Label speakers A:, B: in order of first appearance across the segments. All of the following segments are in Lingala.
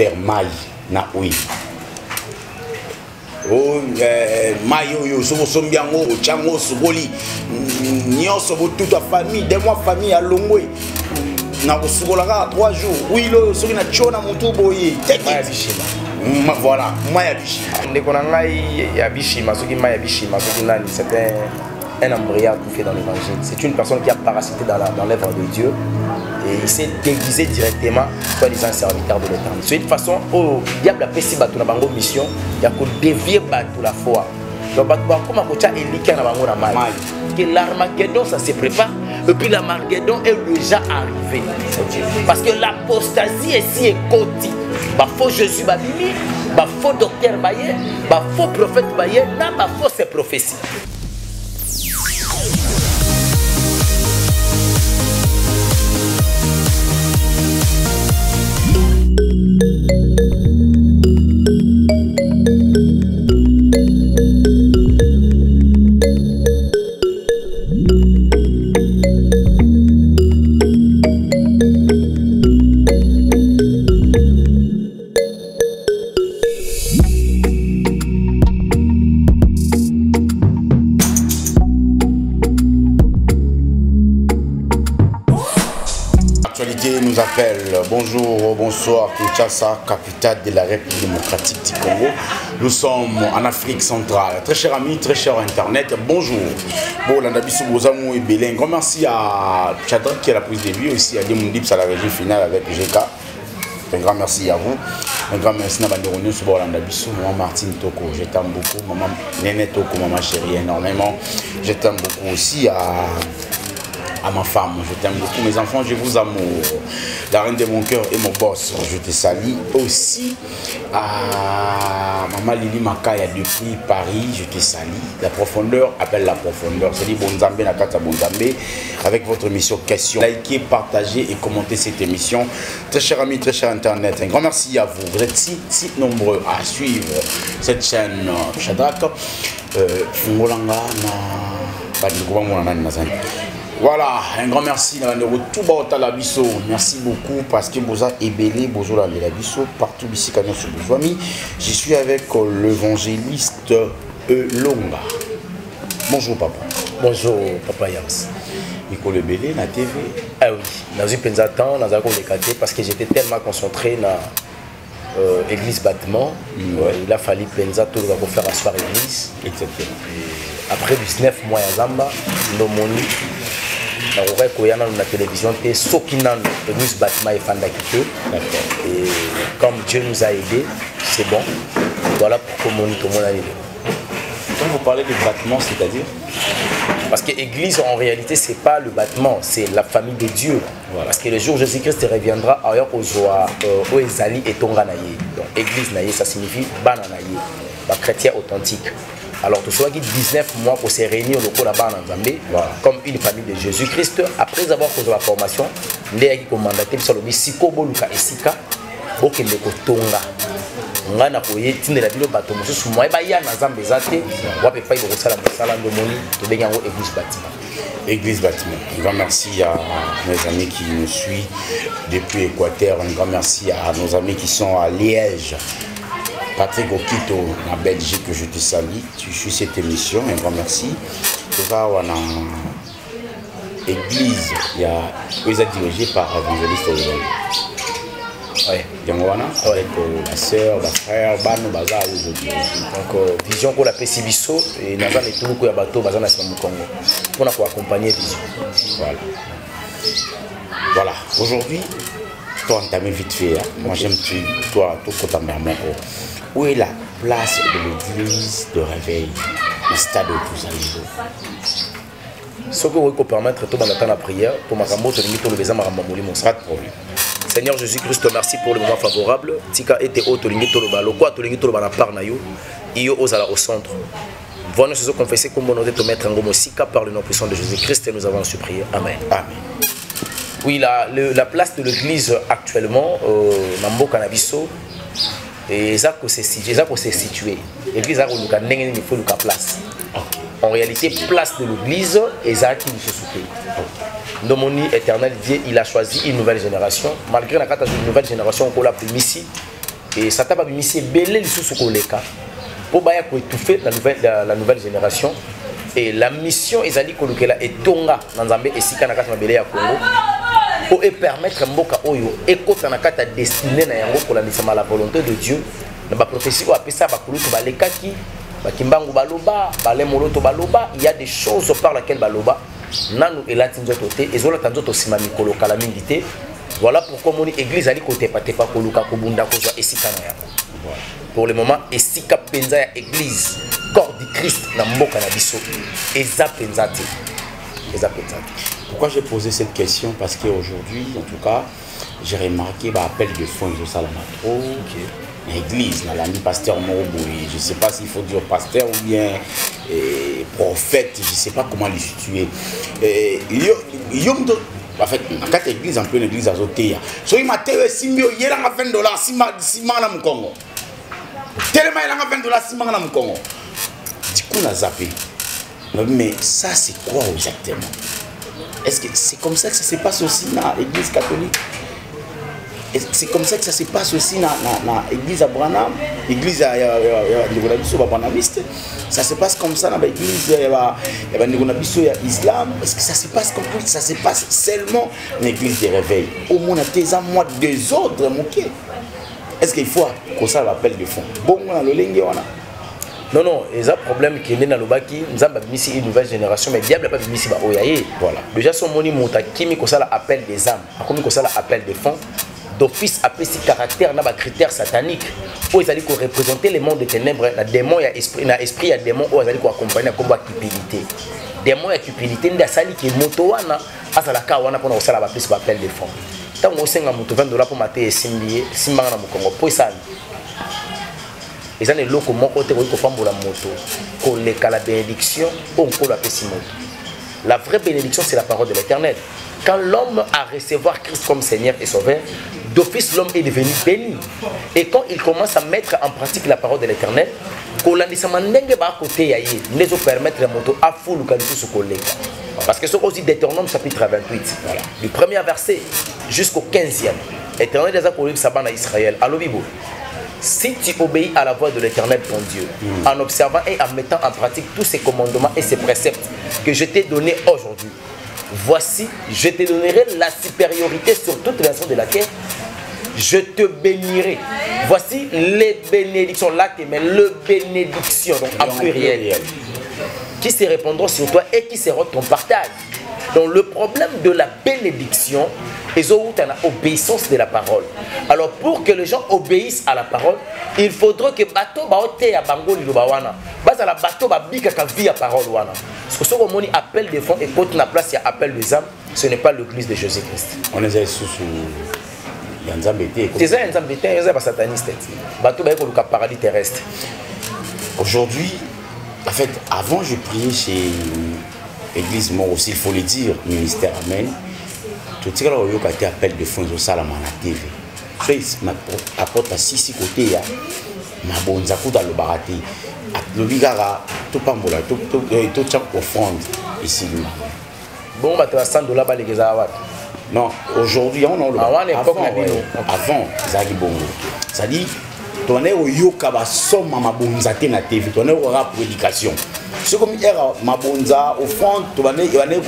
A: faire maï na oui. Oh, mayo yo so sombiango chango soboli nyonso toute ta famille de moi famille à Longwe na kosukolaka 3 jours oui lo soki na chona mutu boye
B: Maya Bishima.
A: Voilà Maya Bishima
B: Ndeko na ngai ya Bishima soki Maya Bishima soki nani c'était un embrayage tout fait dans l'évangile. C'est une personne qui a parasité dans l'œuvre de Dieu et il s'est déguisé directement comme disant serviteur de l'Éternel. C'est une façon où le diable a fait si bateau na bango mission, il y a que dévier bateau la foi. Donc comme à côté Elika na bango na mal. Que l'Armageddon ça se prépare et puis l'Armageddon est déjà arrivé. Parce que l'apostasie ici est côté. Bah faux Jésus babimi, bah faux docteur baye, bah faux prophète baye, na bah fausse prophétie.
A: Nous appelle, bonjour, bonsoir, Kinshasa, capitale de la République démocratique du Congo. Nous sommes en Afrique centrale. Très chers amis, très cher Internet, bonjour. Bon, l'Andabiso Bozamou et Bélin. Grand merci à Chadra qui a la prise de vue, aussi à Demundips à la régie finale avec GK. Un grand merci à vous. Un grand merci à Banderounion sur l'Andabiso, maman Martine Toko, je t'aime beaucoup. Maman Néné Toko, maman chérie, énormément. Je t'aime beaucoup aussi à ma femme, je t'aime beaucoup, mes enfants, je vous amour. La reine de mon cœur et mon boss, je te salue aussi. À Maman Lili Makaya depuis Paris, je te salue. La profondeur appelle la profondeur. C'est dit Bonzambé Nakata Bonzambé. Avec votre émission Question. Likez, partagez et commentez cette émission. Très chers amis, très cher Internet, un grand merci à vous. Vous êtes si nombreux à suivre cette chaîne Shadrach. Voilà, un grand merci. Merci beaucoup parce que vous avez ébélé, vous avez la biso partout ici quand sur vos amis. Je suis avec l'évangéliste Longa. Bonjour papa.
B: Bonjour papa Yams.
A: Nicolas Lebélé, la TV.
B: Ah oui, dans une peine temps, dans un cours parce que j'étais tellement concentré dans l'église bâtiment. Il a fallu penza tout pour faire asseoir l'église.
A: Exactement.
B: Après 19 mois à Zamba, nous moni. La télévision et comme Dieu nous a aidés, c'est bon. Voilà pourquoi tout le monde a aidé.
A: Quand vous parlez de bâtiment, c'est-à-dire?
B: Parce que l'église en réalité c'est pas le bâtiment, c'est la famille de Dieu. Voilà. Parce que le jour où Jésus-Christ reviendra ailleurs aux Ezali et Tonganaye. Donc église naye ça signifie bananaye, bah, chrétien authentique. Alors tout ça qui 19 mois pour se réunir au cours là-bas en Zambie, comme une famille de Jésus-Christ, après avoir posé la formation, les qui commandaient sur le Siko Boluka et Sika, aucun de Kotonga. On a appuyé la ville bateau, monsieur Soumoy, Baya Nazambe Zate, on va pas y avoir ça la salle de Moni, de Benyango église bâtiment.
A: Église bâtiment. Un grand merci à mes amis qui nous suivent depuis Équateur. Un grand merci à nos amis qui sont à Liège. Patrick Okito, en Belgique, je te salue. Tu suis cette émission, un grand merci. On a église, il y a dirigé par l'évangéliste Olong. Avec la sœur, le frère, le bazar aujourd'hui.
B: Donc, vision pour la Pessibiso et nous avons tout le bateau bazar dans Congo pour nous accompagner vision.
A: Voilà. Voilà. Aujourd'hui, toi, tu as vite fait. Moi, j'aime toi, tout côté de maman. Où est la place de l'église de réveil, le stade de tous les
B: ce que vous pouvez permettre tout dans la prière pour ma camote de limite le besoin de
A: pas de problème.
B: Seigneur Jésus-Christ, merci pour le moment favorable. Tika était au limite le balo, quoi to limite le bana par nayo, io osala au centre. Voilà ce que confesser comme on doit te mettre en gomo sika par le nom puissant de Jésus-Christ et nous avons su prier. Amen.
A: Amen.
B: Oui, la place de l'église actuellement, Nambo Canabiso, et ça que c'est situé. L'église a il faut le place. En réalité, place de l'église, et ça qui nous soutient. Nomoni éternel Dieu, il a choisi une nouvelle génération. Malgré la carte d'une nouvelle génération qu'on l'a ici, et ça t'a pas mis si belé les sous koleka pour baya ko étouffer la nouvelle génération. Et la mission ezali kolukela etonga na Nzambe esika na kati mabele ya Congo pour permettre mboka oyo ekota na kati destiné na yango pour la volonté de Dieu. Na ba prophétie ko apesa ba kulutu balekaki bakimbangu baloba balemoloto baloba, il y a des choses par lesquelles baloba nanu elati nzoto te ezola tanzoto sima mikolo kala mingi te. Voilà pourquoi mon église ali côté patepa koluka kobunda ko zwa esika na yango. Pour le moment esika penza ya église corps du Christ na mboka na biso eza penza te.
A: Pourquoi j'ai posé cette question? Parce qu'aujourd'hui, en tout cas, j'ai remarqué l'appel de fonds de Salamatro, l'église, l'ami pasteur Moroboui, je ne sais pas s'il faut dire pasteur ou bien prophète, je ne sais pas comment le situer. En fait, dans cette église, un peu l'église azotea. So il m'a télé simbio, il y a $20, sima na Mkongo. Tellement il y a $20, sima na Mkongo. Du coup, on a zappé. Mais ça, c'est quoi exactement? Est-ce que c'est comme ça que ça se passe aussi dans l'église catholique? C'est comme ça que ça se passe aussi dans l'église Abraham, l'église abranamiste. Ça se passe comme ça dans l'église islam. Est-ce que ça se passe comme ça? Ça se passe seulement dans l'église des réveils. Au moins, on a moi des autres. Est-ce qu'il faut que ça l'appel de fond? Bon, on a le lingue.
B: Non, non, il y a un problème qui est né dans le baki. Nous avons mis une nouvelle génération, mais le diable n'a pas mis ici. Voilà. Déjà, son moni monta qui ko ça l'appel des âmes, comme ko ça l'appel des fonds. D'office appelé si caractère n'a pas critère satanique. Où ils allaient représenter les mondes des ténèbres. La démon il y a esprit, na esprit il y a démon où ils allaient accompagner comme cupidité. Démon il y a cupidité, il y a sali qui est motowana, à ça la kawana pour nous ça la plus appel des fonds. Tant on sait que $20 pour mater simbié, simbanga na mukongo. Pour ça. Et ça, c'est le mot côté où il faut la moto. Qu'on la bénédiction, on peut la moto. La vraie bénédiction, c'est la parole de l'Éternel. Quand l'homme a recevoir Christ comme Seigneur et Sauveur, d'office, l'homme est devenu béni. Et quand il commence à mettre en pratique la parole de l'Éternel, qu'on l'a dit, ça m'a n'engue pas à côté, nous allons permettre la moto à fou le qualité ce collègue. Parce que ce qu'on dit Deutéronome chapitre 28, voilà. Du premier verset jusqu'au 15e, l'Éternel des Apôtres Saban à Israël, à l'Obibo. Si tu obéis à la voix de l'Éternel ton Dieu, en observant et en mettant en pratique tous ces commandements et ces préceptes que je t'ai donnés aujourd'hui, voici, je te donnerai la supériorité sur toutes les nations de la terre. Je te bénirai. Voici les bénédictions, là mais le bénédiction, donc en pluriel, qui se répondront sur toi et qui seront ton partage. Donc le problème de la bénédiction est l'obéissance de la parole. Alors pour que les gens obéissent à la parole, il faudra que bateau baote ya bango lilobawana. Basa la bateau ba bika ka vie à parole wana. Parce que ce qu'on appelle des fonds et quand na place il y a appel des âmes, ce n'est pas l'église de Jésus-Christ. On est sous Yanzambete. C'est ça Yanzambete, c'est pas sataniste. Bateau ba ko le paradis terrestre.
A: Aujourd'hui, en fait, avant je priais chez l'église moi aussi, il faut le dire, ministère Amen. Tout ce qui est appel de fonds au Salama na TV. Je apporte à 6 côtés, ma bonne zakuda le barati. Le bigara, tout pambola, tout chap offrande ici.
B: Bon, bah tu as $100 les gars.
A: Non, aujourd'hui on a le avant, Zali Bongo. Ça dit, tu as eu yoka ba somme ma bonzate na TV, tu as eu rap prédication. Ce comme hier ma bonza offrande, tu as eu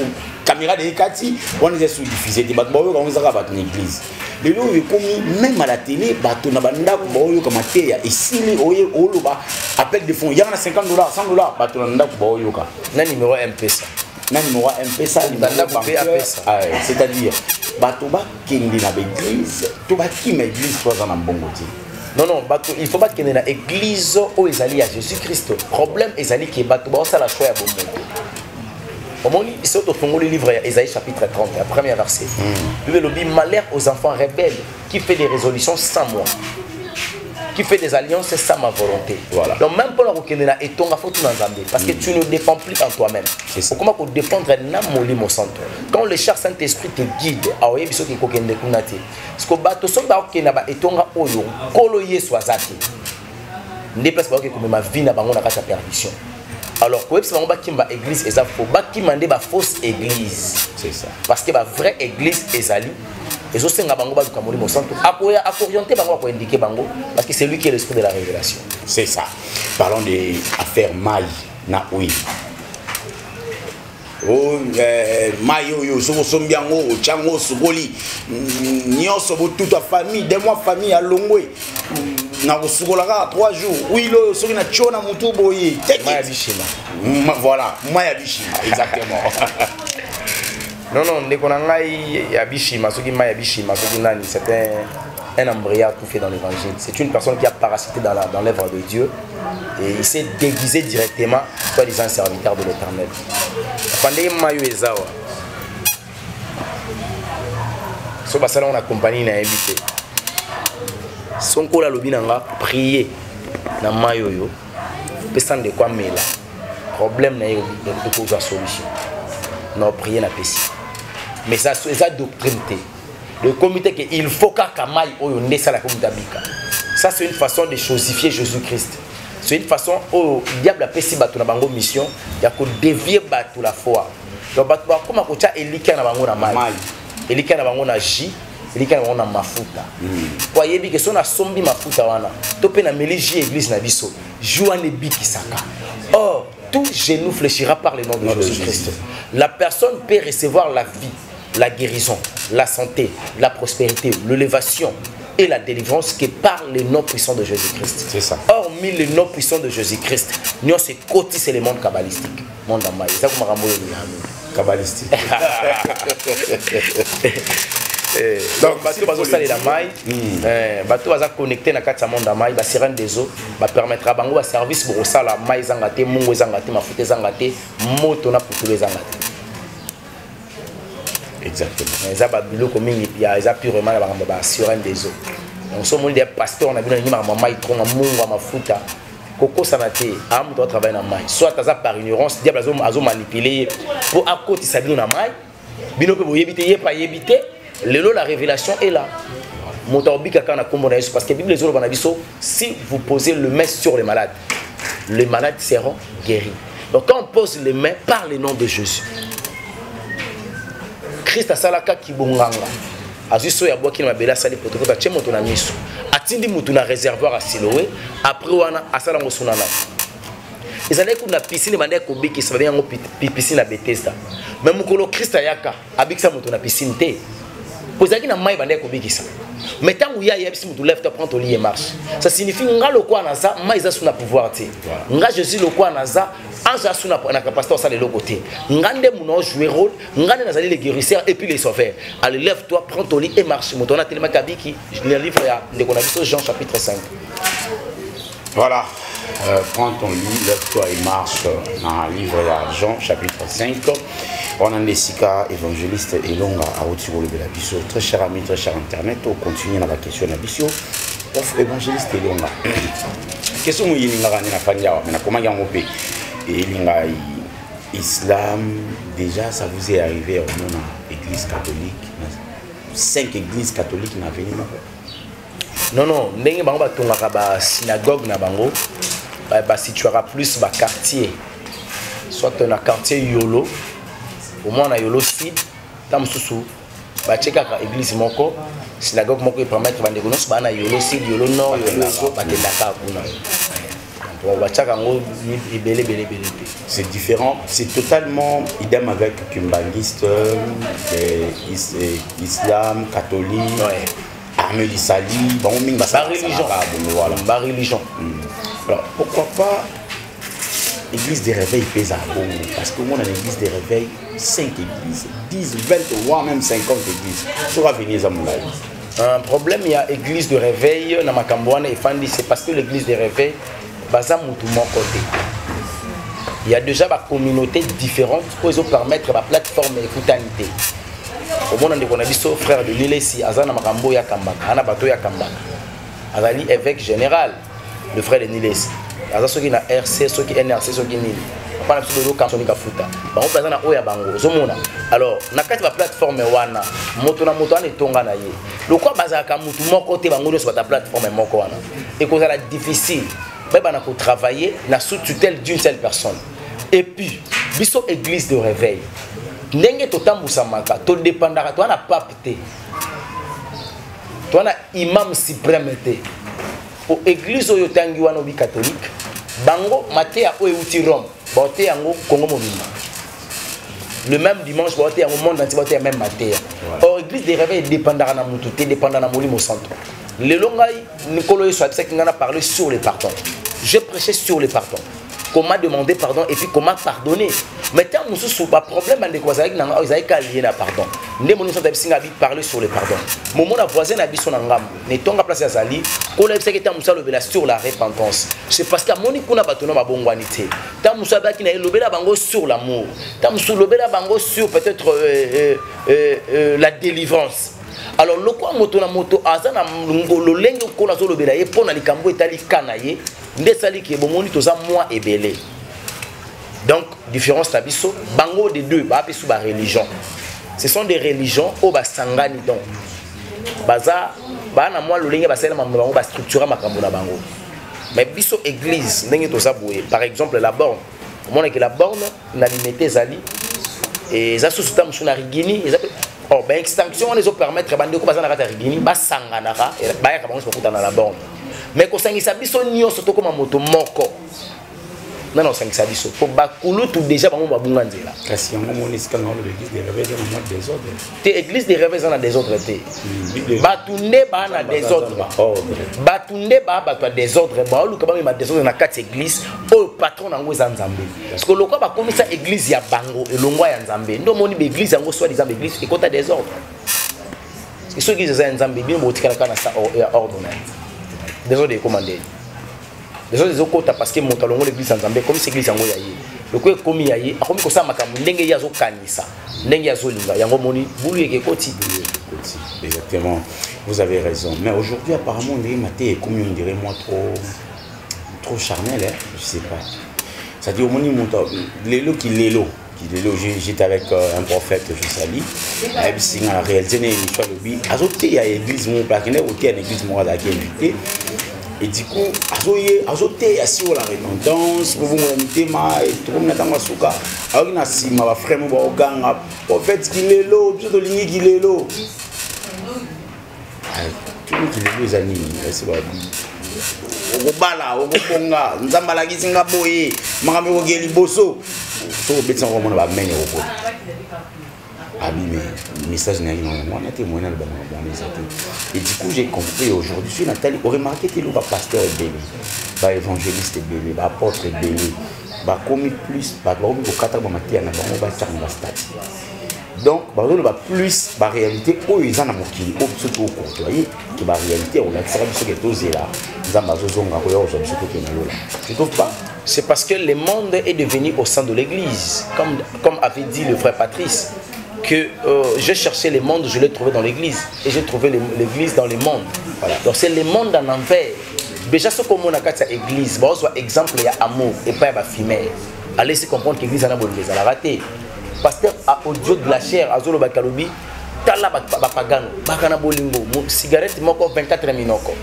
A: caméra de Kati, on est sous-diffusé, des bâtiments on est à une église. Les gens même à la télé, bateau na banda ko comme ateya ici les oye oloba appel de fonds, il y en a $50, $100, bateau na banda ko yoka.
B: Na numéro MP ça.
A: Na numéro MP ça, c'est-à-dire bateau ba kendi na l'église, to ba ki ma église toi dans bongo ti.
B: Non, non, il faut pas qu'il y ait une église où ils allaient à Jésus-Christ. Le problème, ils allaient qu'il y ait ça la choix à bon moment. Il sort au fond le livre Ésaïe chapitre 30, le premier verset. Il dit malheur aux enfants rebelles qui fait des résolutions sans moi, qui fait des alliances sans ma volonté. Voilà. Donc même pour la reconnaître et ton faut tout ensemble parce que tu ne dépends plus en toi-même. Comment pour défendre un âme au centre. Quand le cher Saint-Esprit te guide, à oyer biso qui kokende kunati. Parce que bato so ba okena et ton oyo koloye soazati. Ne place pas que comme ma vie na bango na kata perdition. Alors que si on va kimba église eza faux, ba kimande ba fausse église. C'est ça. Parce que ba vraie église ezali Et aussi, bango ba kamoli mo santo. Orienter bango ko indiquer bango parce que c'est lui qui est l'esprit de la révélation.
A: C'est ça. Parlons des affaires Maï na oui. Oh Maï yo so sombiango chango sugoli. Nyonso toute ta famille, des mois famille à Longwe. Na sugola 3 jours. Oui lo so na chona mutu boyi.
B: Maya Bishima.
A: Voilà, Maya Bishima exactement.
B: Non, Ndekonangai Yabishima, ce qui m'a Yabishima, c'est un embrayage tout fait dans l'évangile. C'est une personne qui a parasité dans l'œuvre de Dieu et il s'est déguisé directement, soi-disant serviteur de l'Éternel. Pendant Mayo Ezawa, ce bassin on a accompagné n'a invité. Son cola lobinanga prier na Mayo yo, pesant de quoi mais là problème n'a eu de cause solution. Non prier na pesi. Mais ça c'est doctrine. Le comité qu'il faut qu'à Kamaï oyonde ça la communauté bika. Ça c'est une façon de chosifier Jésus-Christ. C'est une façon où le diable a pesi batu na bango mission, il y a que dévier batu la foi. Donc batu ba comme ko cha elika na bango na mai. Elika na bango na ji, elika na bango na mafuta. Kwa yebi que son a sombi mafuta wana. To pe na meliji église na biso. Joane biki saka. Or tout genou fléchira par le nom de Jésus-Christ. La personne peut recevoir la vie, la guérison, la santé, la prospérité, l'élévation et la délivrance que par le nom puissant de Jésus-Christ.
A: C'est ça.
B: Hormis le nom puissant de Jésus-Christ, nous c'est côté c'est le monde kabbalistique. Monde amaï. Ça comme
A: kabbalistique.
B: Donc bateau bazo saler la maille, bateau baza connecté na kati monde amaï, ba sirène des eaux, ba permettra bango ba service pour ça la maille zangate, mungo zangate, mafuta zangate, moto na pour tous les zangate.
A: Exactement.
B: Ça ba biloko mingi ya ça purement ba sirène des eaux. Donc ce monde des pasteurs on a bien ni maman itron na mungo mafuta. Koko sanate, am doit travailler na maille. Soit ça par ignorance, diable azo manipuler pour à côté ça bino na maille. Bino pe boyebite yé pas yebite. La révélation est là. Parce que la Bible dit si vous posez le main sur les malades seront guéris. Donc quand on pose les mains par le nom de Jésus, Christ a salaka kibonganga. Azuso ya boki na bela sali protocole tche moto na miso. Atindi moto na réservoir à Siloé après wana asala ngosunana. Ezalaki kuna piscine bande ko biki ça va yango piscine à Bethesda. Même mukolo Christ ayaka abikisa moto na piscine te. Posaki na mai bande ko bikisa. Mais tant où il y a yebisi moto lève te prend ton lit et marche. Ça signifie nga lokwa na za mai za suna pouvoir te. Nga Jésus lokwa na za anja suna na capacité ça de l'autre côté. Ngande muno jouer rôle, ngande nazali les guérisseurs et puis les sauveurs. Allez lève-toi, prends ton lit et marche. Moto na tellement kabiki, le livre de Konabiso Jean chapitre 5.
A: Voilà. Prends ton lit, lève-toi et marche dans le livre de Jean chapitre 5. On a des sika évangélistes et longs à Otiro de la Bisso. Très cher ami, très cher internet, on continue dans la question de la Bisso. Offre évangéliste et longs. Question où il y a une famille, mais comment il y a un pays et l'islam, déjà ça vous est arrivé au nom de l'église catholique. 5 églises catholiques n'ont venu.
B: Non, ndenge bango batongaka ba synagogue na bango ba situera plus ba quartier. Soit na quartier Yolo, au moins na Yolo Sud, tam susu ba chekaka église moko, synagogue moko e permettre ba ndeko nyonso ba na Yolo Sud, Yolo Nord, Yolo Sud ba tendaka kuna.
A: C'est différent, c'est totalement idem avec Kimbanguiste, islam, catholique.
B: Ouais.
A: Armée d'Issali,
B: ba religion.
A: Alors pourquoi pas l'église des réveils pèse à bon? Parce que moi dans l'église des réveils, 5 églises, 10, 20, voire même 50 églises. Ça va venir à mon avis.
B: Un problème, il y a église de réveil, dans ma Cambouane et Fandi, c'est parce que l'église de réveil, basa moutou mon côté. Il y a déjà des communautés différentes pour permettre la plateforme écoutanité. Au monde on a dit son frère de l'île ici, Azana Marambo ya Kambaka, Ana Bato ya Kambaka. Azali évêque général, le frère de Niles. Azali ceux qui na RC, ceux qui NRC, ceux qui Nil. Pas na solo quand sonika futa. Ba on bazana oya bango. Zomona. Alors, na kati ba plateforme wana, moto na moto ana tonga na ye. Le quoi bazaka mutu moko te bango sur ta plateforme moko wana. Et cause la difficile. Ba na ko travailler na sous tutelle d'une seule personne. Et puis, biso église de réveil. Ndenge totambusa maka to dépendara to na pape te toi na imam suprême te pour église oyo tangi wana bi catholique bango matea oyo uti Rome bote yango Congo mobimba le même dimanche bote yango monde entier bote même matea or église des réveils dépendra na mutu te dépendra na molimo centre le longai Nicolo Yesu a dit a parlé sur les pardons. Je prêchais sur les pardons. Comment demander pardon et puis comment pardonner. Mais tant que nous pas problème avec quoi ça ils qu'à lier la pardon. Nous nous sommes parler sur les pardons. Mon voisin a dit son angam. Ne tonga place à Zali. Qu'on a dit que tant nous sur la repentance. C'est parce qu'à mon ikuna batono ma bongwanité. Tant nous sommes qui n'a lobela bango sur l'amour. Tant nous sommes lobela bango sur peut-être la délivrance. Alors le quoi moto na moto azana ngolo lenge ko na zolo bela ye pona likambo etali kana ye ndesali ki bomoni toza moi ebele. Donc différence tabiso bango de deux ba pesu ba religion. Ce sont des religions au ba sangani donc. Baza ba na moi lo lenge ba sala mambo bango ba structurer makambo na bango. Mais biso église ndenge toza boye par exemple la borne. Mona que la borne na limité zali et za sous-tam suna rigini oh ben extinction on les permettre bande ko bazana kata rigini ba sanganaka ba ya kabango ko na la borne mais ko sangisa biso nyonso to comme moto moko non non sangisa biso pour bakulu tout déjà bango babunga nzela
A: kasi yango monisika na l'église des réveils dans le désordre
B: te église des réveils dans désordre te batunde ba na désordre batunde ba batwa désordre ba luka ba ma désordre na kati église au patron nango za nzambe parce que lokwa ba komisa église ya bango elongwa ya nzambe ndo moni be église yango soit disant église et kota désordre parce que ceux qui za nzambe bien botikala kana sa ordonnance désordre commandé les autres okota parce que montalongo l'église en Zambie comme c'est église yango yaye le ko komi yaye akomi ko sa makambo ndenge yazo kanisa ndenge yazo linga yango moni bulu yeke koti
A: exactement vous avez raison mais aujourd'hui apparemment on dirait maté comme on dirait moi trop charnel hein? Je sais pas ça dit au moni monta lelo qui lelo j'étais avec un prophète je salue et puis en réalité né soit le bi azoté ya église mon plaqué OK une église moi là qui invité. Et du coup, azoté assis la repentance, pour vous monter ma et tout le monde attend souka. Alors il a si ma frère mon baganga, au fait qu'il est là, bien de ligne qu'il est là. Tout le monde qui les amis, c'est pas bien. Au bala, au bonga, nous avons la guise nga boye, maramé au geli bosso. So betsa on va mener au bout. Abîmé, le message n'est pas moi, on a témoigné dans le et du coup j'ai compris aujourd'hui, je suis Nathalie, on remarque que le pasteur est béni, le évangéliste est béni, l'apôtre est béni, commis plus, donc on va plus la réalité où ils en ont qui surtout au courtoyer qui la réalité on a ce qui est osé là tu trouves pas?
B: C'est parce que le monde est devenu au sein de l'église comme avait dit le frère Patrice que j'ai cherché le monde, je l'ai trouvé dans l'église et j'ai trouvé l'église dans le monde. Voilà. Donc c'est le monde en envers. Déjà ce qu'on a fait l'église, bon soit exemple il y a amour et pas il femelle. Allez se comprendre que l'église en a beau les a raté. Pasteur a audio de la chair azolo bakalobi tala bapagano bakana bolingo cigarette moko 24 minoko.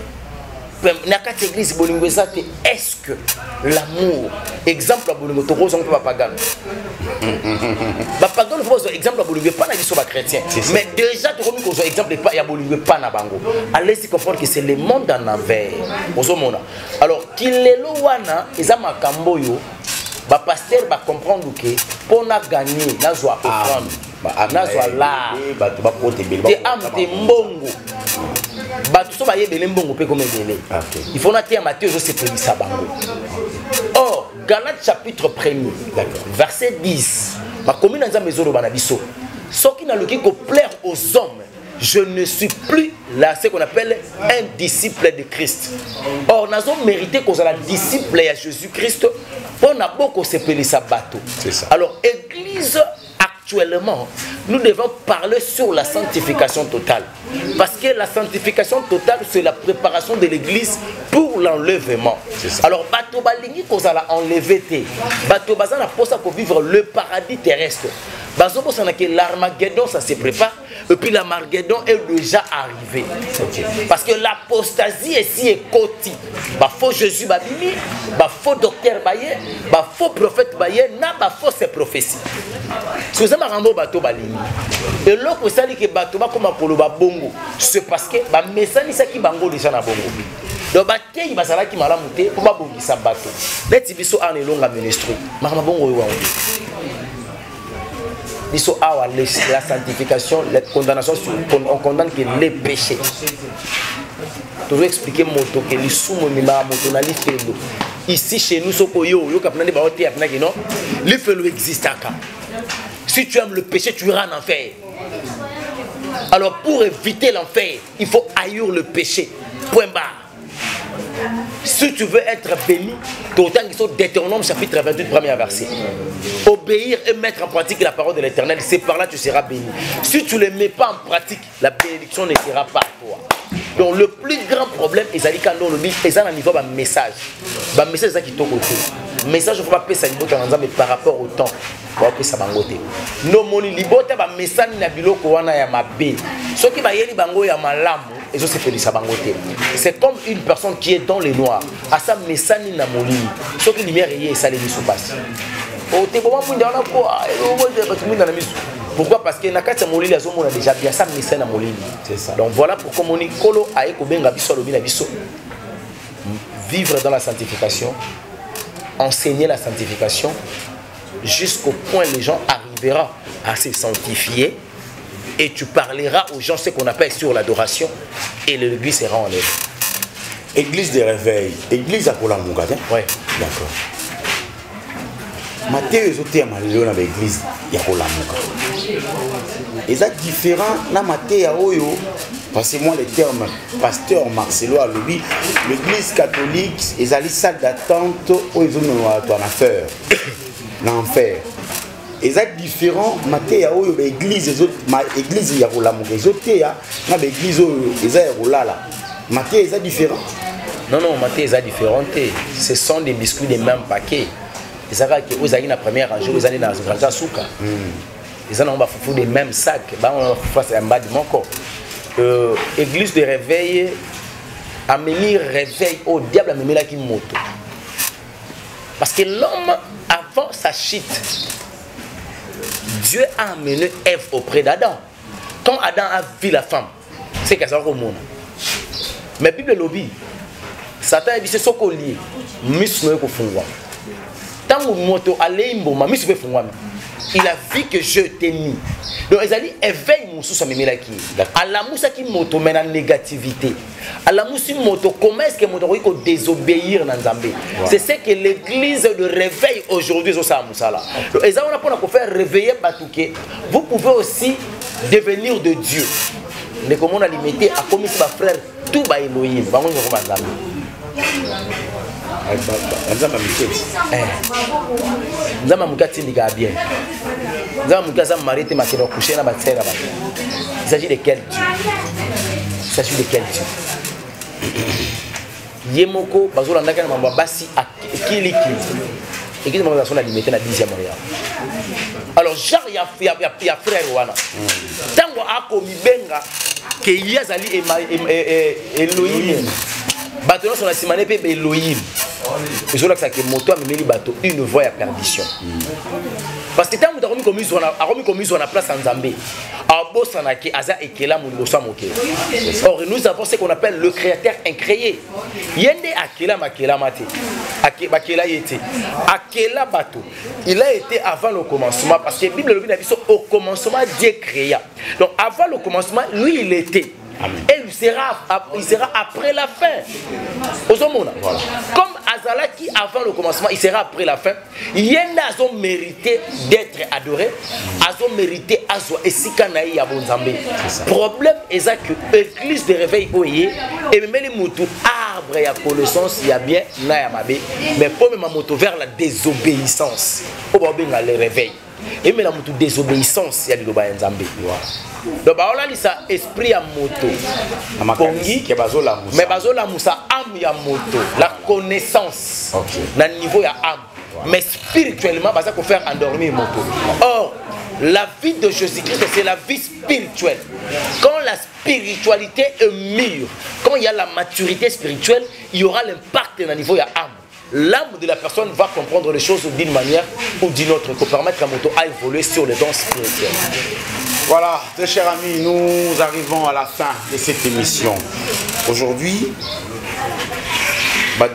B: Nakati église bolingo ezate est-ce que l'amour exemple bolingo to rose on peut bapagano bapagano faut exemple bolingo pas na biso ba chrétien mais déjà to komi ko exemple pas ya bolingo pas na bango allez-y comprendre que c'est le monde en envers ozomona alors kilelo wana eza makambo yo ba pasteur ba comprendre que pour na gagner na zo offrande na zo la
A: bato ba pote bel
B: te amte mbongo bato so ba yebele mbongo pe comme belé il faut na te Matthieu je sais ça bango. Or Galates chapitre 1er verset 10 ma commune nza mezolo bana biso soki na loki ko plaire aux hommes je ne suis plus là ce qu'on appelle un disciple de Christ. Or nous avons mérité qu'on soit la disciple de Jésus-Christ pour n'a beaucoup s'appeler sa bateau. Alors église actuellement nous devons parler sur la sanctification totale parce que la sanctification totale c'est la préparation de l'église pour l'enlèvement. Alors bateau balingi qu'on a enlevé te bateau bazana pour ça pour vivre le paradis terrestre. L'Armageddon, ça se prépare. Et puis l'Armageddon est déjà arrivé. Parce que l'apostasie ici est côté. Faux Jésus, faux docteur, faux prophète, faux prophétie. Si vous avez un bateau, et l'autre, ça dit que bateau comme un bongo. C'est parce que le message qui bango déjà na bongo. Donc il va s'arrêter pour pas bongisa bateau. Les tibiso en longa ministre. Mama bongo la sanctification, la condamnation, on condamne que les péchés. Je vais expliquer moto que les sous-mots ici chez nous, le feu existe. Si tu aimes le péché, tu iras en enfer. Alors pour éviter l'enfer, il faut haïr le péché. Point barre. Si tu veux être béni, d'autant qu'ils sont Deutéronome chapitre 28, premier verset. Obéir et mettre en pratique la parole de l'Éternel, c'est par là que tu seras béni. Si tu ne le mets pas en pratique, la bénédiction ne sera pas à toi. Donc le plus grand problème, c'est quand on le dit, c'est un niveau de message. Le message, c'est ça qui est au côté. Le message, il ne faut pas payer ça mais par rapport au temps. Il faut payer ça bangoté. Non, mon libote, le message n'a pas de mabé. Ce qui va y aller, bango ya malamu. C'est comme une personne qui est dans les noirs. À sa message n'a molini. Ce qui lumière est ça les sous passe. Pourquoi? Parce que Nakati Molili a déjà bien ça message na molini. C'est ça. Donc voilà pourquoi mon Nicolo a ekobenga biso lobi na biso. Vivre dans la sanctification, enseigner la sanctification jusqu'au point où les gens arriveront à se sanctifier. Et tu parleras aux gens ce qu'on appelle sur l'adoration et l'église sera en l'air.
A: Église de réveil, église à Kola Mungade.
B: Oui.
A: D'accord. Matthieu est sauté à Maléon avec l'église à Kola Mungade. Et ça différent, là Matthieu à Oyo, parce que moi le terme pasteur Marcelo a lui, l'église catholique, ils ont une salle d'attente où ils ont en affaire, l'enfer. Et c'est différent, Matthieu a eu l'église, l'église ya Rolamu, les autres ya, na l'église ya Rolala. Matthieu est différent.
B: Non, Matthieu est différent. Ce sont des biscuits des mêmes paquets. Et ça va que vous avez la première rangée, vous allez dans la grande souka. Ils ont foutu des mêmes sacs. On face à bas de mon corps. Église de réveil, a mis réveil au diable, a mis la qui moto. Parce que l'homme, avant sa chute, Dieu a amené Ève auprès d'Adam. Quand Adam a vu la femme, c'est qu'elle s'en remonte. Mais la Bible lobby, Satan a dit c'est ce qu'on lit. Tant que moto allait il a vu que je t'ai mis. Donc il a dit éveille mon sous sa mémila qui. À la moussa qui moto mène en négativité. À la moussa moto comment est-ce que moto peut désobéir dans Zambé. C'est ce que l'église de réveil aujourd'hui sur sa moussa là. Donc ils ont pour faire réveiller Batouké. Vous pouvez aussi devenir de Dieu. Mais comment on a limité à comme ma frère tout ba Elohim. Ba on va Zambé. Nzama mukati ndika bien. Nzama mukasa marité makero coucher na batsera ba. Il s'agit de quel Dieu? Il s'agit de quel Dieu? Yemoko bazola ndaka na mamba basi akiliki. Et qui m'a son limité na 10e Montréal. Alors genre il y a frère wana. Tango akomi benga que yazali Elohim. Bateau sur la simane pe Elohim. Je vois que moto a mis bateau une voie à perdition. Parce que tant que tu as commis sur la place en Zambie, or nous avons ce qu'on appelle le créateur incréé. Yende akela makela mate. Akela yete. Akela bateau. Il a été avant le commencement parce que la Bible dit au commencement Dieu créa. Donc avant le commencement, lui il était. Et il sera après la fin. Voilà. Comme Azalaki avant le commencement, il sera après la fin. Yenda a mérité d'être adoré. A mérité et Sikanaï à Bonzambé. Le problème est que l'église de réveil et même les moutons arbre et à connaissance, il y a bien mais pour même moto vers la désobéissance. Au bas le réveil. Et mais la moto désobéissance, il y a du Nzambé. Donc là il ça esprit à moto pongi mais bazola musa âme ya moto la connaissance na niveau ya âme mais spirituellement ça qu'on faire endormir moto. Or La vie de Jésus-Christ, c'est la vie spirituelle. Quand la spiritualité est mûre, quand il y a la maturité spirituelle, il y aura l'impact dans le niveau de l'âme. L'âme de la personne va comprendre les choses d'une manière ou d'une autre pour permettre à moto à évoluer sur le don spirituel.
A: Voilà, très chers amis, nous arrivons à la fin de cette émission. Aujourd'hui,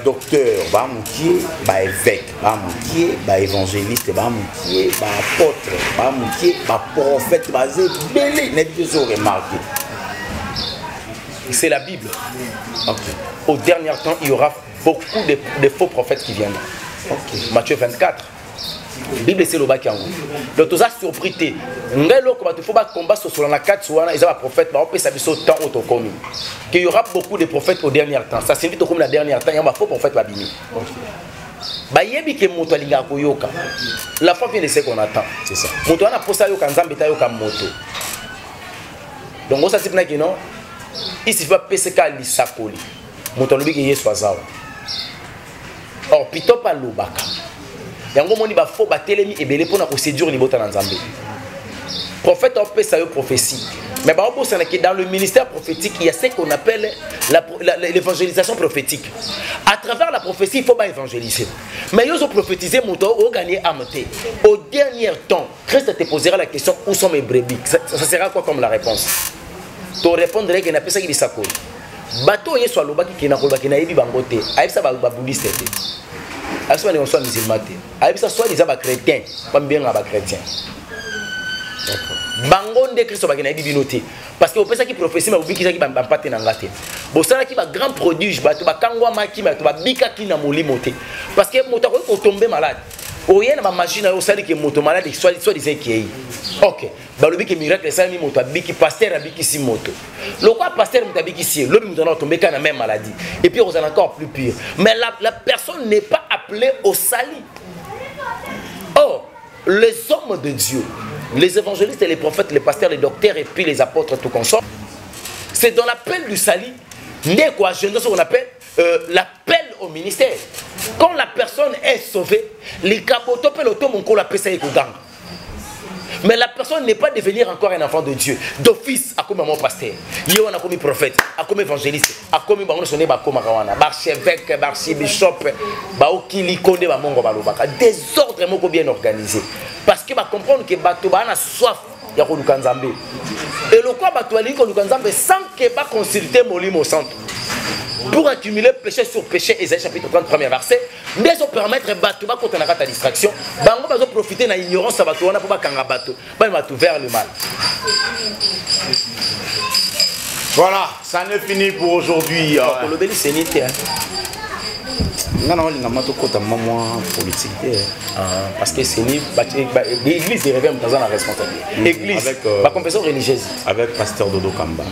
A: docteur, évêque, évangéliste, apôtre, prophète,
B: c'est la Bible.
A: Okay.
B: Au dernier temps, il y aura beaucoup de faux prophètes qui viendront. Okay. Matthieu 24. La Bible c'est le bac en haut. Donc tu as surpris. Il faut combat sur la carte, il y a un prophète, qu'il y aura beaucoup de prophètes au dernier temps. Ça signifie que comme la dernière temps, il y a un faux prophète. La foi vient de ce qu'on attend. C'est ça. Donc ça signifie que non. Il suffit pas PCK l'isakoli. Moutolobi qui est soazao. Or pito pa lobaka. Yango moni ba fo ba telemi ebele pona ko séduire ni bota na Nzambe. Prophète on peut ça prophétie. Mais ba obo ça que dans le ministère prophétique, il y a ce qu'on appelle l'évangélisation prophétique. À travers la prophétie, il faut pas évangéliser. Mais ils ont prophétisé mouton au gagner amté. Au dernier temps, Christ te posera la question où sont mes brebis. Ça sera quoi comme la réponse? To répondre que na pesa ki bisako. Bato yeso alobaki ki na kolobaki na yebi bangote. Ayebisa ba babuliste te. Ayebisa ba soit musulman te. Ayebisa soit les ba chrétiens, pas bien ba chrétiens. Bango nde Christ ba ki na yebi binote. Parce que au pesa ki prophétie ma biki ki ba mpate na ngate. Bo sala ki ba grand prodige bato ba kangwa maki bato ba bika ki na molimo te. Parce que moto ko tomber malade. Oye na ma machine au sali que moto malade soit disait qui. OK. Balobi que miracle ça mi moto biki pasteur abiki si moto. Le quoi pasteur mutabiki si lobi moto na tomber quand même maladie. Et puis on est encore plus pire. Mais la personne n'est pas appelée au salut. Or, les hommes de Dieu, les évangélistes et les prophètes, les pasteurs, les docteurs et puis les apôtres tout consort, c'est dans l'appel du salut, n'est quoi je ne sais ce qu'on appelle l'appel au ministère. Quand la personne est sauvée, les cabotos peuvent l'auto la pesa et gang. Mais la personne n'est pas devenir encore un enfant de Dieu. D'office, à comme mon pasteur, il a comme prophète, à comme évangéliste, à comme sonné comme archevêque, archibishop, qui connaît désordre moko bien organisé. Parce que va comprendre que bato ba na soif ya ko lukanzambe. Et le quoi bato ali ko lukanzambe sans que ba consulter molimo centre. Pour accumuler péché sur péché, Ésaïe chapitre 30, premier verset, mais ça permettre bateau ba contre la distraction, bango ba profiter na ignorance bateau na pour ba kanga bateau, ba ma tout vers le mal.
A: Voilà, ça n'est fini pour aujourd'hui.
B: Pour le béni c'est nité hein. Parce que c'est l'église revient dans la responsabilité. L'église, la confession religieuse.
A: Avec pasteur Dodo Kamba.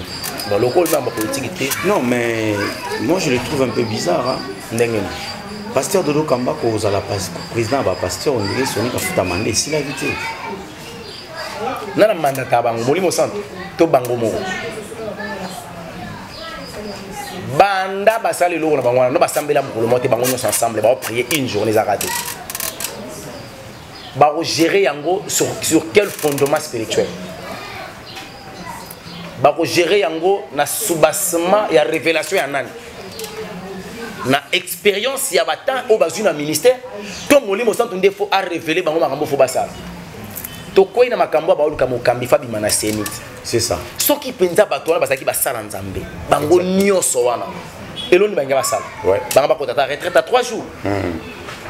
B: Dans le rôle même politique.
A: Non, mais moi je le trouve un peu bizarre. Pasteur Dodo Kamba, quand vous allez président de pasteur, on dirait son mandé ici la vérité.
B: Non, le mandat tabango, molimo centre, to bango mo. Banda basali loko na bango no basambela mukolo mote bango nyonso ensemble ba prier une journée za raté. Ba gérer yango sur quel fondement spirituel? Ba gérer yango na soubassement ya révélation ya nani? Na expérience ya batan o bazuna ministère to molimo santo ndefo a révéler bango makambo fo basala. To koina makambo ba oluka mokambi fa bimana senit.
A: C'est ça.
B: Ce qui penza bato na basaki basala nzambe. Bango nyonso wana. Eloni banga basala. Ouais. Banga ba kota retraite à 3 jours.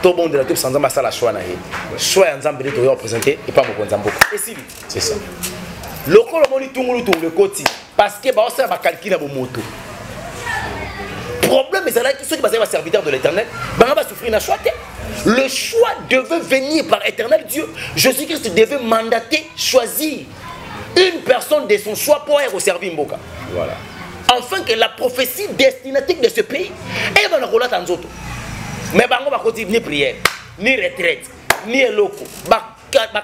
B: To bon de la tube sans nzamba sala choix na ye. Choix ya nzambe to yo présenter et pas mo nzambo. Et si
A: c'est ça.
B: Lokolo moni tungulu tungle koti parce que ba osa ba calculer bo moto. Problème c'est là que ceux qui va serviteur de l'Éternel, banga ba souffrir na choix. Le choix devait venir par éternel Dieu. Jésus-Christ devait mandater, choisir une personne de son choix pour être au service Mboka.
A: Voilà.
B: Afin que la prophétie destinatique de ce pays est dans le rôle de Nzoto. Mais bango va continuer ni prière, ni retraite, ni eloko, ba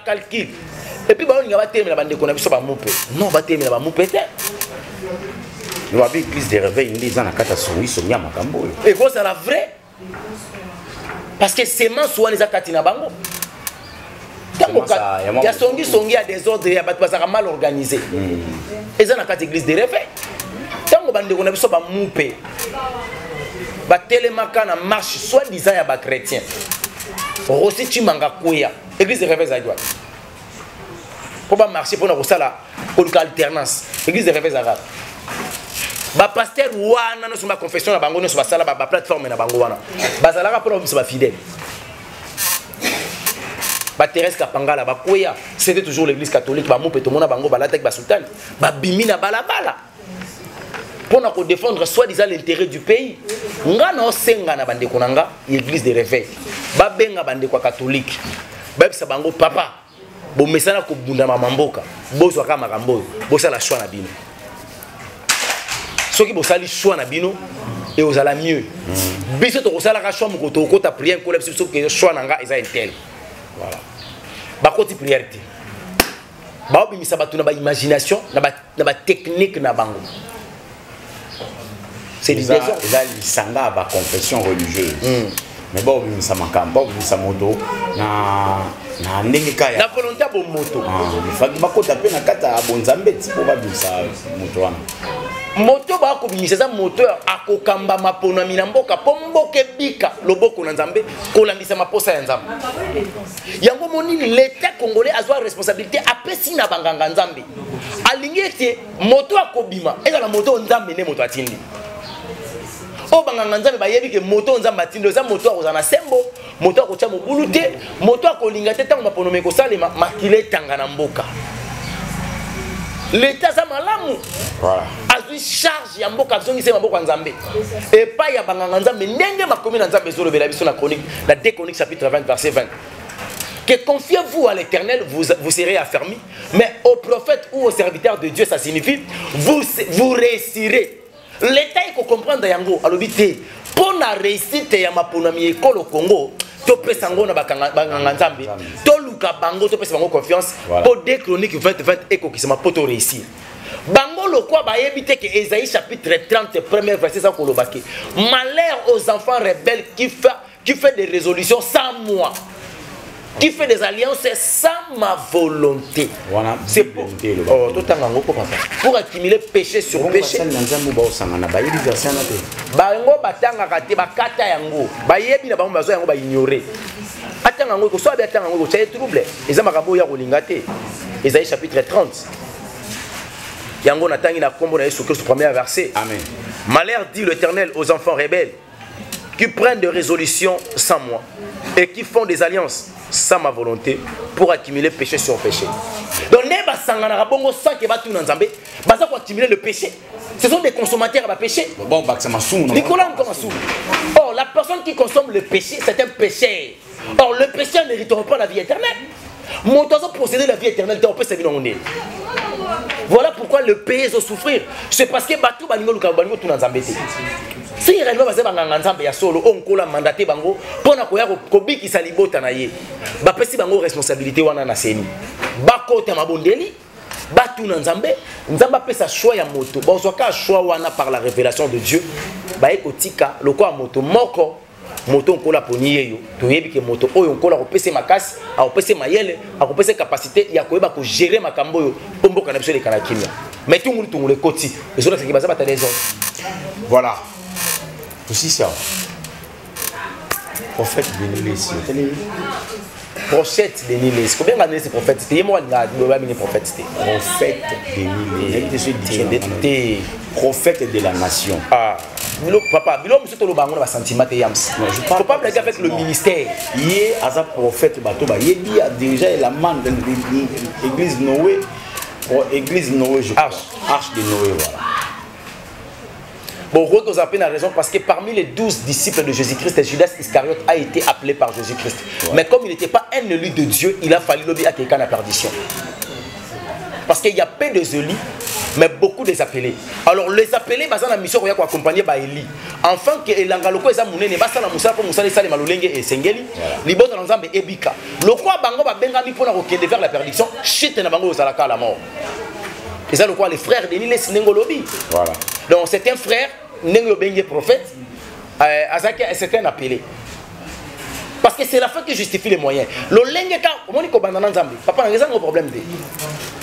B: calcul. Et puis bango va terminer la bande qu'on a vu sur ba moupe. Non, va terminer la moupe.
A: Nous avons église de réveil, nous avons kata soui somia makambo.
B: Et quoi c'est la vraie? Parce que c'est man soit les akatina bango. Il y a songi à des ordres, il y a mal organisé. Et ça, dans la église de réveil. Tant qu'on a besoin de mouper, télémaka na marche, soit disant il y a des chrétiens. Aussi, tu mangas kouya. Église de réveil, ça doit. Pour pas marcher pour nous la alternance. Église de réveil, ça va. Ba pasteur wana no suma confession na bango no suma sala ba plateforme na bango wana. Bazalaka pour nous ba fidèle. Ba Thérèse Kapangala ba koya, c'était toujours l'église catholique ba mo peto mona bango ba latek ba sultan. Ba bimina balabala. Pour nous défendre soi-disant l'intérêt du pays. Nga no senga na bande konanga, église de réveil. Ba benga bande kwa catholique. Ba bisa bango papa. Bo mesana ko bunda mamamboka. Bo so kama kambo. Bo sala choix na bino. Ceux qui ont sali choix na bino et aux ala mieux. Biso to sala ka choix mo ko to ko ta prière ko le biso que choix nanga eza intel. Voilà. Ba ko ti prière ti. Ba obi misa batu na ba imagination na ba technique na bango. C'est des gens
A: ils sanga ba confession religieuse. Mais ba obi misa makamba, obi misa moto na ndenge kaya.
B: Na volonté bo moto.
A: Faki ba ko taper na kata bonzambe ti po ba bisa moto wana.
B: Moto ba ko bimisa za moteur akokamba mapona minamboka pomboke bika loboko na nzambe ko landisa maposa ya nzambe. Yango monini l'état congolais a une responsabilité apesi na banganga nzambe. Alingi ete moto akobima eza na moto nzambe ne moto atindi. O banganga nzambe bayebi ke moto nzambe atindi za moto akozana sembo, moto akocha mobulu te, moto akolinga te tango mapono meko salema makile tanga na mboka. L'état ça malamu. Voilà. A une charge ya mboka zongi se maboko nzambe. Et pas ya banganga nzambe ndenge makomi na nzambe zolo bela biso na chronique, la Déchronique chapitre 20 verset 20. Que confiez-vous à l'Éternel, vous serez affermis, mais au prophète ou au serviteur de Dieu ça signifie vous réussirez. L'état il faut comprendre yango alobité pour la réussite ya maponami école au Congo. To pesa ngo na banganga nzambe to luka bango to pesa bango confiance pour Déchronique 20 ekokisema pour to réussir bango lokwa ba yebite que Ésaïe chapitre 30 premier verset ça kolobaki malheur aux enfants rebelles qui fait des résolutions sans moi, qui fait des alliances sans ma volonté. Voilà. C'est pour pour accumuler péché sur péché. Bango batanga kate bakata yango. Bayebi na bango bazo yango ba ignorer. Atanga ngo ko so ba atanga ngo c'est trouble. Eza makabo ya kolinga te. Ésaïe chapitre 30. Yango natangi na kombo na Yesu Christ premier verset. Amen. Malheur dit l'Éternel aux enfants rebelles qui prennent des résolutions sans moi et qui font des alliances sans ma volonté pour accumuler péché sur péché. Donc, les basangana bongo sans que batu nanzambe, basa pour accumuler le péché. Ce sont des consommateurs à péché.
A: Bon, bah ça m'a soumé.
B: Nicolas Nkomassou. Or, la personne qui consomme le péché, c'est un péché. Or, le péché ne mériterait pas la vie éternelle. Mon oiseau posséder la vie éternelle, on peut se venir. Voilà pourquoi le pays doit souffrir. C'est parce que batu balingo lukabango tout nanzambe. Si réellement basé banganga nzambe ya solo on kola mandaté bango pona koya ko bikisa libota na ye. Ba pesi bango responsabilité wana na seni. Ba kota mabondeli batu nzambe nzamba pesa choix ya moto. Ba soka choix wana par la révélation de Dieu. Ba ekotika lokwa moto moko moto nkola poni yeyo to yebi ke moto oyo nkola ko pesa makasi a ko pesa mayele a ko pesa capacité ya ko yeba ko gérer makambo yo pomboka na biso le kana kimia. Mais tout le koti. Les autres qui basent pas les autres.
A: Voilà. Aussi ça. Prophète Denis ici.
B: Prophète Denis Lesi. Combien d'années c'est prophète? C'était moi qui a prophète.
A: Prophète Denis Lesi. Prophète de la nation.
B: Ah. Papa, Bilo monsieur tolo bango na sentiment te yams. Je parle pas blaguer avec le ministère.
A: Yé asa prophète batoba yebi a déjà la manne de l'église Noé. Église Noé, je crois. Arche de Noé, voilà.
B: Bon, vous avez la raison parce que parmi les 12 disciples de Jésus-Christ, Judas Iscariote a été appelé par Jésus-Christ. Ouais. Mais comme il n'était pas un élu de Dieu, il a fallu l'obéir à quelqu'un à la perdition. Parce qu'il y a peu de élus, mais beaucoup des appelés. Alors les appelés, ils ont la mission pour accompagner Élie. Enfin, que l'angaloko est amoureux, ne pas la moussa pour moussa les salles malolenge et sengeli. Libot dans l'ensemble ebika. Le quoi bango ba bengami pour la requête vers la perdition. Chute na bango salaka la mort. Et ça le quoi les frères de Nile Sinengolobi. Voilà. Donc c'est un frère Nengo Bengue prophète. Azaki c'est un appelé. Parce que c'est la fin qui justifie les moyens. Le lengeka, comment on dit que Nzambi? Papa, on a un problème.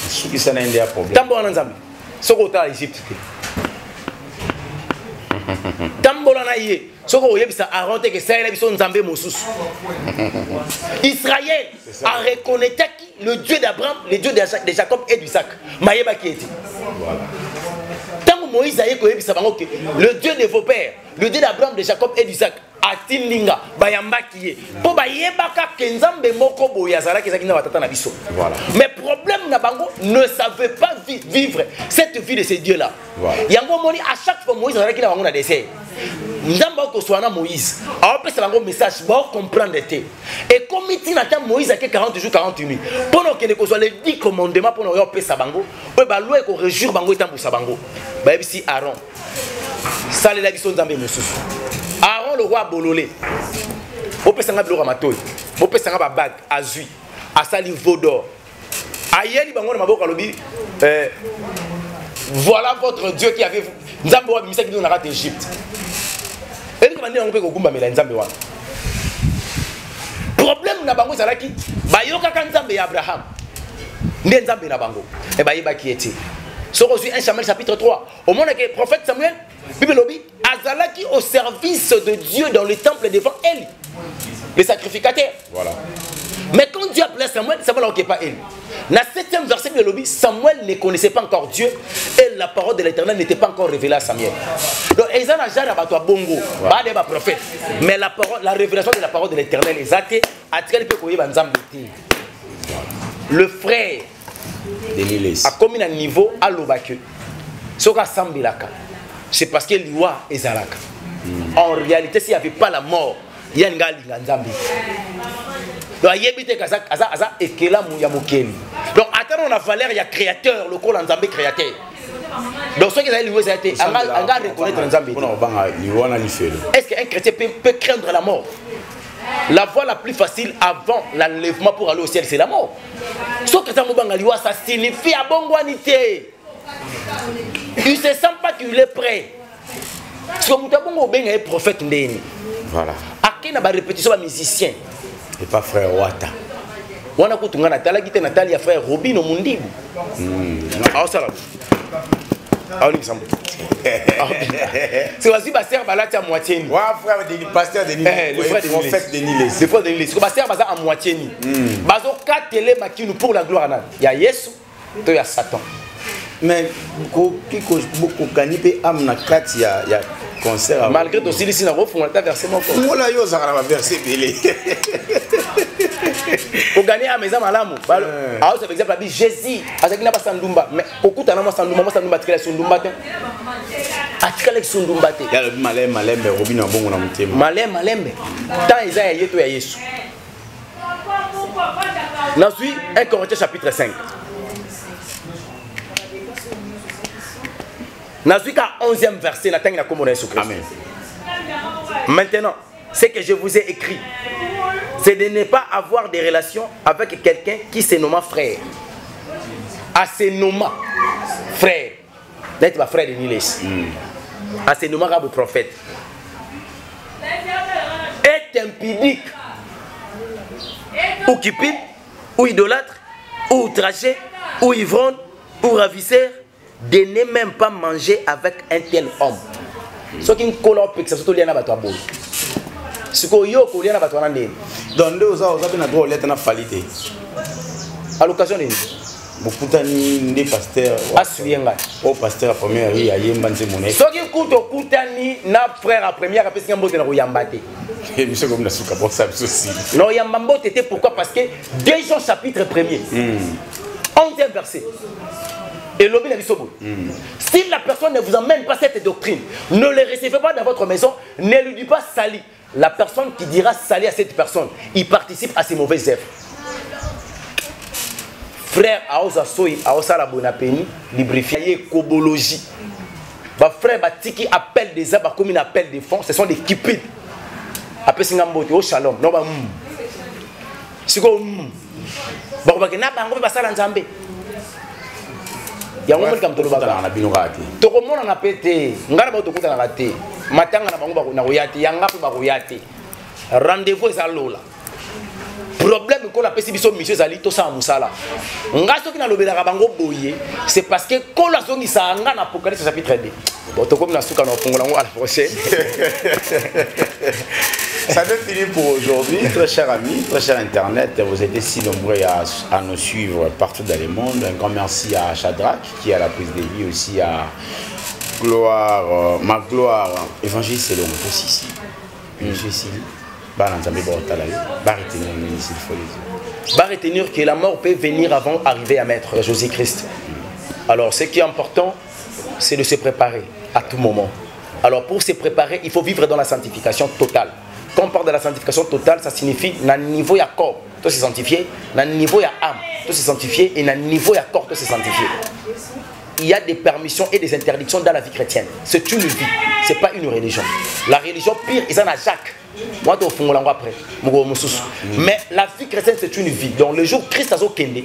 A: Ce qui ça n'a un problème.
B: Tambo en Nzambi. Ce qu'on a l'Égypte. Tambo en Aïe. Ce qu'on a dit, Aaron, que ça a été Nzambi Moussous. Israël a reconnu le Dieu d'Abraham, le Dieu de Jacob et d'Isaac. Maïeba qui était. Voilà. Moïse a dit le Dieu de vos pères, le Dieu d'Abraham, de Jacob et d'Isaac, Atilinga, Bayamba qui est. Pour Bayebaka Kenzambe Moko Boyazara qui est na biso. Voilà. Mais problème Nabango ne savait pas vivre cette vie de ces dieux-là. Voilà. Yango Moni à chaque fois Moïse a dit qu'il a un dessert. Nzamba ko soana Moïse. Alors peut un message pour comprendre té. Et comme il attend Moïse a 40 jours 40 nuits. Pendant que soit les 10 commandements pour nous payer sabango, pour ba louer ko rejure bango etam pour sabango. Ba si Aaron. Ça les labiso Nzambe Mosusu. Aaron le roi Bololé. Au pesanga biloko matoyi. Au pesanga ba bague azui. Asali vodor. Ayeli bango na maboko lobi voilà votre Dieu qui avait Nzambe wa bimisa ki na rate Égypte. Et nous avons dit que Nzambe wana. Problème na bango zalaki bayoka ka Nzambe Abraham. Nde Nzambe na bango. Et bayeba qui était. Sur 1 Samuel chapitre 3. Au moment que le prophète Samuel, Bible lobi azalaki au service de Dieu dans le temple devant Élie, le sacrificateur. Voilà. Mais quand Dieu appelait Samuel, Samuel n'occupait pas Élie. Dans le 7e verset de l'Obi, Samuel ne connaissait pas encore Dieu et la parole de l'Éternel n'était pas encore révélée à Samuel. Donc, ils ont déjà rabattu bongo, pas des prophètes. Mais la révélation de la parole de l'Éternel est atée à tel point que le frère a commis un niveau à l'Obake. C'est parce que l'Iwa est Zalaka. En réalité, s'il n'y avait pas la mort, il y a un gars qui est donc, attends, on a valeur, il y a créateur, le col en Zambie créateur. Donc, ceux qui ont loué, ça a été un gars reconnaître en Zambie. Est-ce qu'un chrétien peut craindre la mort? La voie la plus facile avant l'enlèvement pour aller au ciel, c'est la mort. Ce que ça signifie à bongoanité. Il ne se sent pas qu'il est prêt. Parce que Moutabongo Ben est prophète Ndeni. Voilà. À qui n'a pas répétition à musicien?
A: Et pas frère Wata.
B: On a coupé Nathalie qui était Nathalie à frère Robin au Mundibu. Ah ça là. Ah on c'est aussi Basser Balati à moitié.
A: Ouais frère de pasteur Denis.
B: Le frère de
A: prophète Denis.
B: Le frère de Denis. C'est Basser Baza à moitié. Bazo 4 télé makinu pour la gloire na. Il y a Yesu, il y a Satan.
A: Mais beaucoup gagné pe amna 4 il y a concert.
B: Malgré tout, si on a refondé ta verset mon frère.
A: Voilà yo ça va verser belé.
B: Pour gagner à maison malamu. Ah c'est par exemple la Jésus, avec na basandumba, mais okuta na masandumba tikela sundumba te. Atikala sundumba te.
A: Ya le malembe Robin bongo na mutema.
B: Malembe. Tant ils a yeto ya Yesu. Ensuite 1 Corinthiens chapitre 5. Nazuka 11e verset, la tanga comme on est sous Christ. Amen. Maintenant, ce que je vous ai écrit, c'est de ne pas avoir des relations avec quelqu'un qui se nomme frère. À se nommer frère. D'être ma frère de Niles. À se nommer Rabbi prophète. Être impudique. Ou cupide, ou idolâtre, ou outragé, ou ivrogne, ou ravisseur. De ne même pas manger avec un tel homme. Ce qui est colloque, c'est surtout lié à la boue. Ce qui est lié à la boue.
A: Donc, deux ans, vous avez un droit de l'être falité.
B: À l'occasion de
A: beaucoup de pasteurs. Au pasteur à première rue, à Yembanze Monet.
B: Ce qui est Koutani, na frère à première, après c'est un mot de Royambate.
A: Et monsieur comme la souka, bon, ça aussi.
B: Non, Yambambo, c'était pourquoi? Parce que 2 Jean chapitre 1er, 11e verset. Et l'objet de si la personne ne vous emmène pas cette doctrine, ne le recevez pas dans votre maison, ne lui dites pas sali. La personne qui dira sali à cette personne, il participe à ses mauvaises œuvres. Frère Aosa Soy, Aosa la Bonapeni, librifié Kobologie. Frère Batiki appelle des âmes comme il appelle des fonds, ce sont des cupides. Après Singambote, au shalom. Non, c'est quoi? Il y a un moment qui est tout le monde a pété. Ngara ba tokuta na raté. Matanga na bango ba na royati, yanga pe ba royati. rendez-vous est à l'eau. Problème qu'on appelle si biso monsieur Zali to sa musala. Ngaso ki na lobela bango boye, c'est parce que quand la zone ça nga na Apocalypse chapitre 2. Bon to comme na suka na fongola à la prochaine.
A: Ça nous finit pour aujourd'hui, très chers amis, très cher Internet. Vous êtes si nombreux à nous suivre partout dans le monde. Un grand merci à Shadrach qui est à la prise de vie, aussi à Gloire, ma gloire, évangéliste Selongo aussi ici. Monsieur Sili,
B: retenir que la mort peut venir avant d'arriver à mettre Jésus-Christ. Alors ce qui est important, c'est de se préparer à tout moment. Alors pour se préparer, il faut vivre dans la sanctification totale. Quand on parle de la sanctification totale, ça signifie qu'à niveau il y a corps, tout se sanctifier, à niveau il y a âme, tout se sanctifier, et à niveau il y a corps, tout se sanctifier. Il y a des permissions et des interdictions dans la vie chrétienne. C'est une vie, ce n'est pas une religion. La religion pire, ils en ont Jacques. Moi, je vais après. Mais la vie chrétienne, c'est une vie. Donc le jour où Christ a été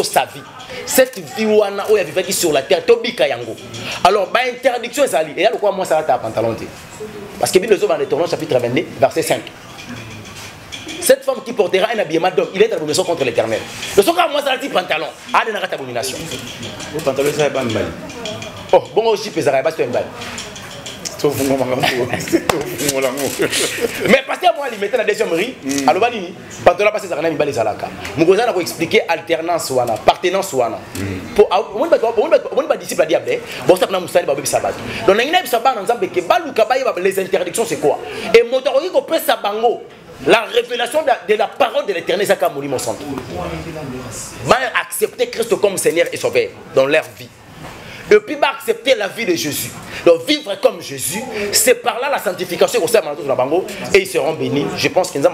B: sa vie, cette vie où il a vécu sur la terre, alors, l'interdiction est allée. Et là, pourquoi moi, ça va être pantalon? Parce que Bible dans Deutéronome chapitre 22, verset 5. Cette femme qui portera un habillement d'homme, il est en abomination contre l'Éternel. Le soir, moi, ça va être pantalon. Ah, de la abomination.
A: Le pantalon, ça va pas mal.
B: Oh, bon, aussi, pesera, pas un bail. Mais parce que moi, il mettait la deuxième riz, alors il pantalon passé ça n'aime pas les alaka. Mon cousin a expliqué alternance ou partenance ou pour on disciple à diable. Bon ça na musali ba sabat. Donc na ina sabat na nzambe ke baluka ba les interdictions c'est quoi? Et motoriki ko pressa bango. La révélation de la parole de l'Éternel, c'est comme mon centre. Va accepter Christ comme Seigneur et Sauveur dans leur vie. Et puis va accepter la vie de Jésus. Donc vivre comme Jésus, c'est par là la sanctification et ils seront bénis. Je pense qu'ils ont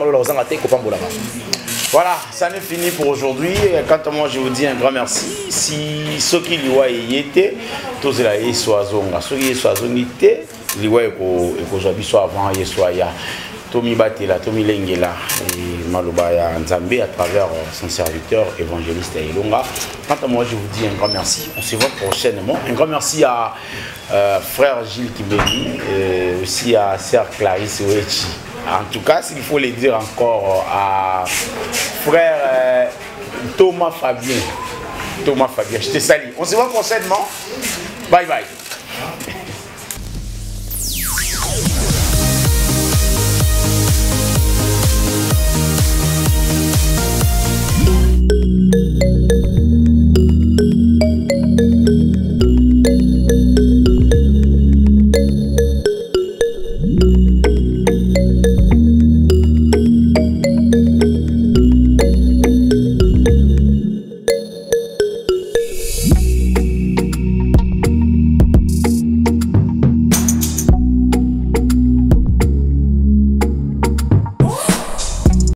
A: voilà, ça n'est fini pour aujourd'hui. Quant à moi, je vous dis un grand merci. Si ceux qui lui y étaient, tous les soazonga, ceux qui soazonga étaient, les aujourd'hui soit avant, soit ya. Tomi Batela, Tomi Lengela et Malobaya Nzambe à travers son serviteur évangéliste Elonga. Quant à moi, je vous dis un grand merci. On se voit prochainement. Un grand merci à frère Gilles Kibeli et aussi à sœur Clarisse Oechi. En tout cas, s'il faut le dire encore à frère Thomas Fabien. Thomas Fabien, je te salue. On se voit prochainement. Bye bye.